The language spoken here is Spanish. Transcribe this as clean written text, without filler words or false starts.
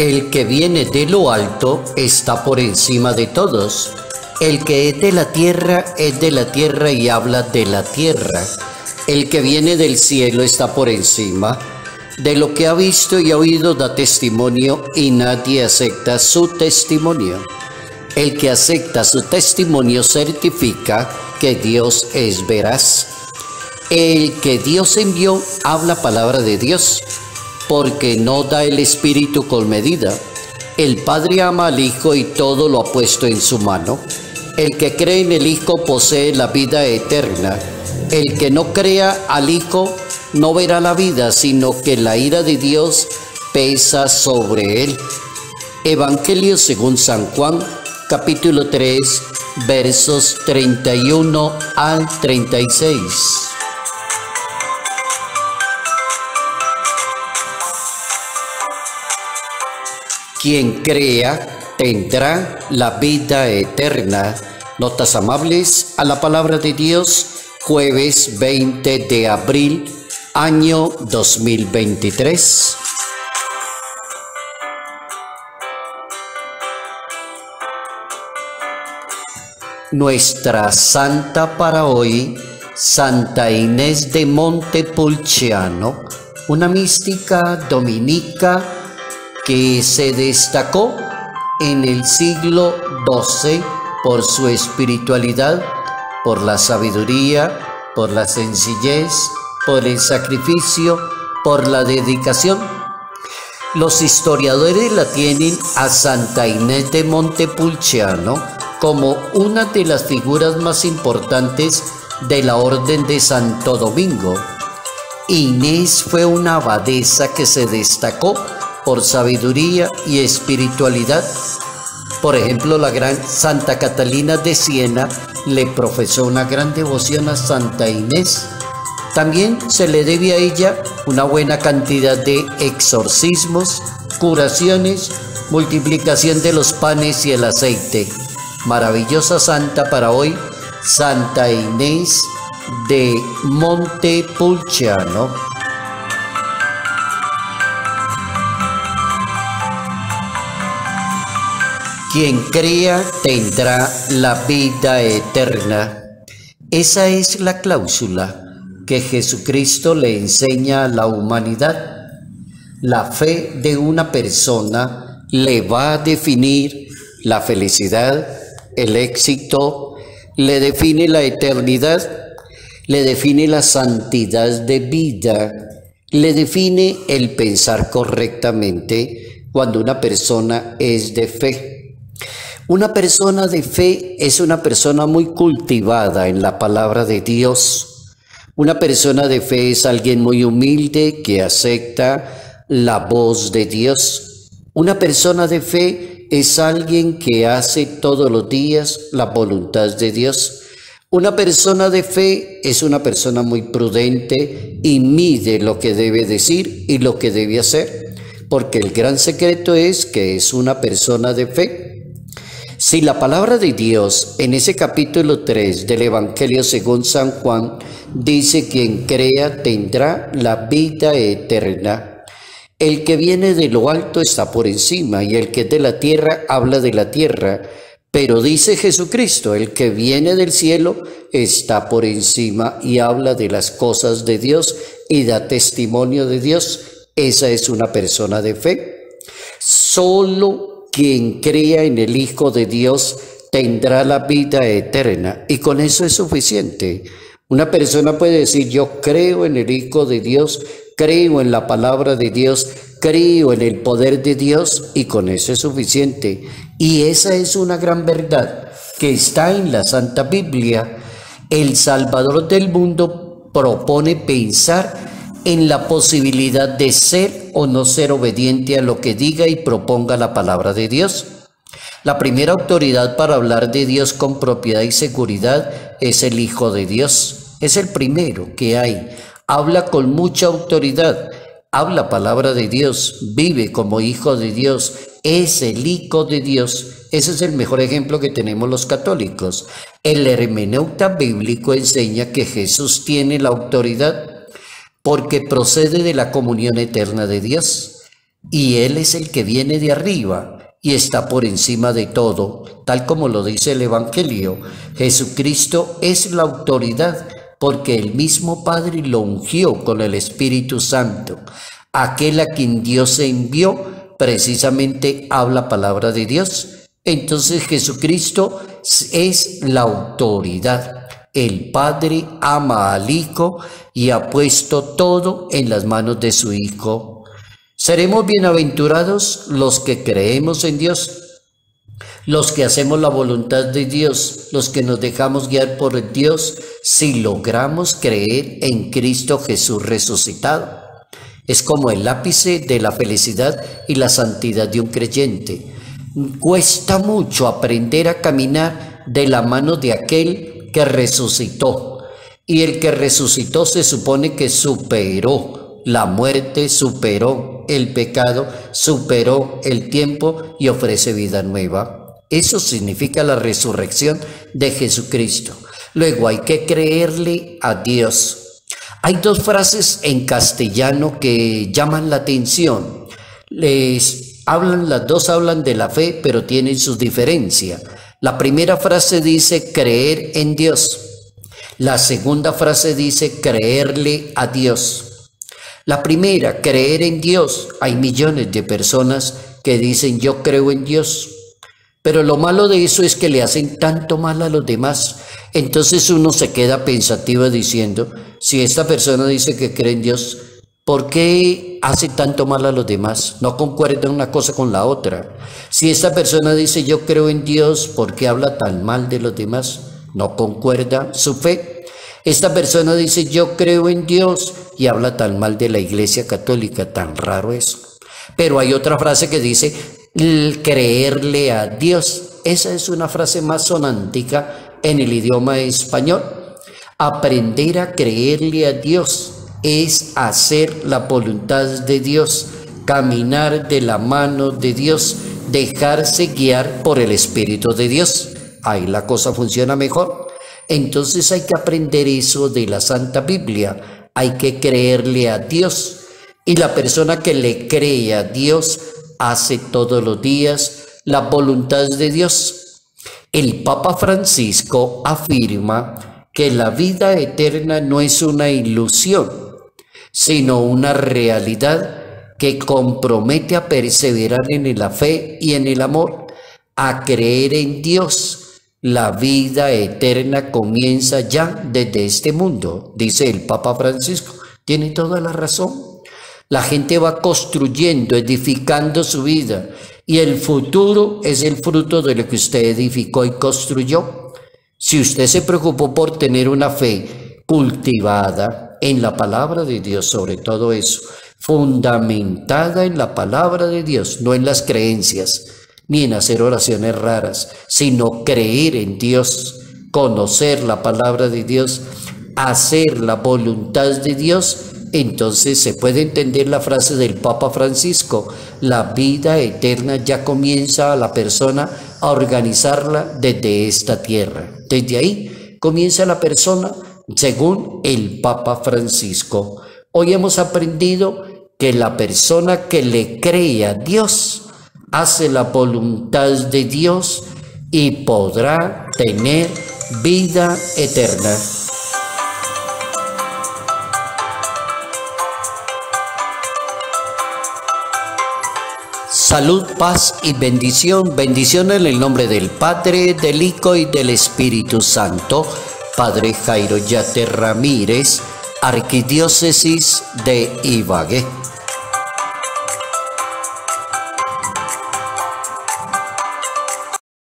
El que viene de lo alto está por encima de todos. El que es de la tierra y habla de la tierra. El que viene del cielo está por encima. De lo que ha visto y ha oído da testimonio y nadie acepta su testimonio. El que acepta su testimonio certifica que Dios es veraz. El que Dios envió habla palabra de Dios, porque no da el Espíritu con medida. El Padre ama al Hijo y todo lo ha puesto en su mano. El que cree en el Hijo posee la vida eterna. El que no crea al Hijo no verá la vida, sino que la ira de Dios pesa sobre él. Evangelio según San Juan, capítulo 3, versos 31 al 36. Quien crea tendrá la vida eterna. Notas amables a la palabra de Dios, jueves 20 de abril, año 2023. Nuestra santa para hoy, Santa Inés de Montepulciano, una mística dominica que se destacó en el siglo XII por su espiritualidad, por la sabiduría, por la sencillez, por el sacrificio, por la dedicación. Los historiadores la tienen a Santa Inés de Montepulciano como una de las figuras más importantes de la Orden de Santo Domingo. Inés fue una abadesa que se destacó por sabiduría y espiritualidad. Por ejemplo, la gran Santa Catalina de Siena le profesó una gran devoción a Santa Inés. También se le debe a ella una buena cantidad de exorcismos, curaciones, multiplicación de los panes y el aceite. Maravillosa santa para hoy, Santa Inés de Montepulciano. Quien crea tendrá la vida eterna. Esa es la cláusula que Jesucristo le enseña a la humanidad. La fe de una persona le va a definir la felicidad, el éxito, le define la eternidad, le define la santidad de vida, le define el pensar correctamente cuando una persona es de fe. Una persona de fe es una persona muy cultivada en la palabra de Dios. Una persona de fe es alguien muy humilde que acepta la voz de Dios. Una persona de fe es alguien que hace todos los días la voluntad de Dios. Una persona de fe es una persona muy prudente y mide lo que debe decir y lo que debe hacer, porque el gran secreto es que es una persona de fe. Si la palabra de Dios en ese capítulo 3 del Evangelio según San Juan dice: quien crea tendrá la vida eterna. El que viene de lo alto está por encima y el que es de la tierra habla de la tierra. Pero dice Jesucristo: el que viene del cielo está por encima y habla de las cosas de Dios y da testimonio de Dios. Esa es una persona de fe. Solo quien crea en el Hijo de Dios tendrá la vida eterna, y con eso es suficiente. Una persona puede decir: yo creo en el Hijo de Dios, creo en la palabra de Dios, creo en el poder de Dios, y con eso es suficiente. Y esa es una gran verdad que está en la Santa Biblia. El Salvador del mundo propone pensar en la posibilidad de ser o no ser obediente a lo que diga y proponga la palabra de Dios. La primera autoridad para hablar de Dios con propiedad y seguridad es el Hijo de Dios. Es el primero que hay. Habla con mucha autoridad, habla palabra de Dios, vive como Hijo de Dios, es el Hijo de Dios. Ese es el mejor ejemplo que tenemos los católicos. El hermeneuta bíblico enseña que Jesús tiene la autoridad porque procede de la comunión eterna de Dios. y Él es el que viene de arriba y está por encima de todo, tal como lo dice el Evangelio. Jesucristo es la autoridad porque el mismo Padre lo ungió con el Espíritu Santo. Aquel a quien Dios envió precisamente habla palabra de Dios. Entonces Jesucristo es la autoridad. El Padre ama al Hijo y ha puesto todo en las manos de su Hijo. Seremos bienaventurados los que creemos en Dios, los que hacemos la voluntad de Dios, los que nos dejamos guiar por Dios, si logramos creer en Cristo Jesús resucitado. Es como el ápice de la felicidad y la santidad de un creyente. Cuesta mucho aprender a caminar de la mano de aquel que resucitó. Y el que resucitó se supone que superó la muerte, superó el pecado, superó el tiempo y ofrece vida nueva. Eso significa la resurrección de Jesucristo. Luego hay que creerle a Dios. Hay dos frases en castellano que llaman la atención. Las dos hablan de la fe, pero tienen sus diferencias. La primera frase dice creer en Dios. La segunda frase dice creerle a Dios. La primera, creer en Dios. Hay millones de personas que dicen yo creo en Dios. Pero lo malo de eso es que le hacen tanto mal a los demás. Entonces uno se queda pensativo diciendo, si esta persona dice que cree en Dios, ¿por qué hace tanto mal a los demás? No concuerda una cosa con la otra. Si esta persona dice yo creo en Dios, ¿por qué habla tan mal de los demás? No concuerda su fe. Esta persona dice yo creo en Dios y habla tan mal de la Iglesia Católica, tan raro eso. Pero hay otra frase que dice creerle a Dios. Esa es una frase más sonántica en el idioma español. Aprender a creerle a Dios es hacer la voluntad de Dios, caminar de la mano de Dios, dejarse guiar por el Espíritu de Dios. Ahí la cosa funciona mejor. Entonces hay que aprender eso de la Santa Biblia. Hay que creerle a Dios. Y la persona que le cree a Dios hace todos los días la voluntad de Dios. El Papa Francisco afirma que la vida eterna no es una ilusión, sino una realidad que compromete a perseverar en la fe y en el amor, a creer en Dios. La vida eterna comienza ya desde este mundo, dice el Papa Francisco. Tiene toda la razón. La gente va construyendo, edificando su vida, y el futuro es el fruto de lo que usted edificó y construyó. Si usted se preocupó por tener una fe cultivada en la palabra de Dios, sobre todo eso, fundamentada en la palabra de Dios, no en las creencias, ni en hacer oraciones raras, sino creer en Dios, conocer la palabra de Dios, hacer la voluntad de Dios, entonces se puede entender la frase del Papa Francisco: la vida eterna ya comienza a la persona a organizarla desde esta tierra. Desde ahí comienza la persona, según el Papa Francisco. Hoy hemos aprendido que la persona que le cree a Dios hace la voluntad de Dios y podrá tener vida eterna. Salud, paz y bendición. Bendición en el nombre del Padre, del Hijo y del Espíritu Santo. Padre Jairo Yate Ramírez, Arquidiócesis de Ibagué.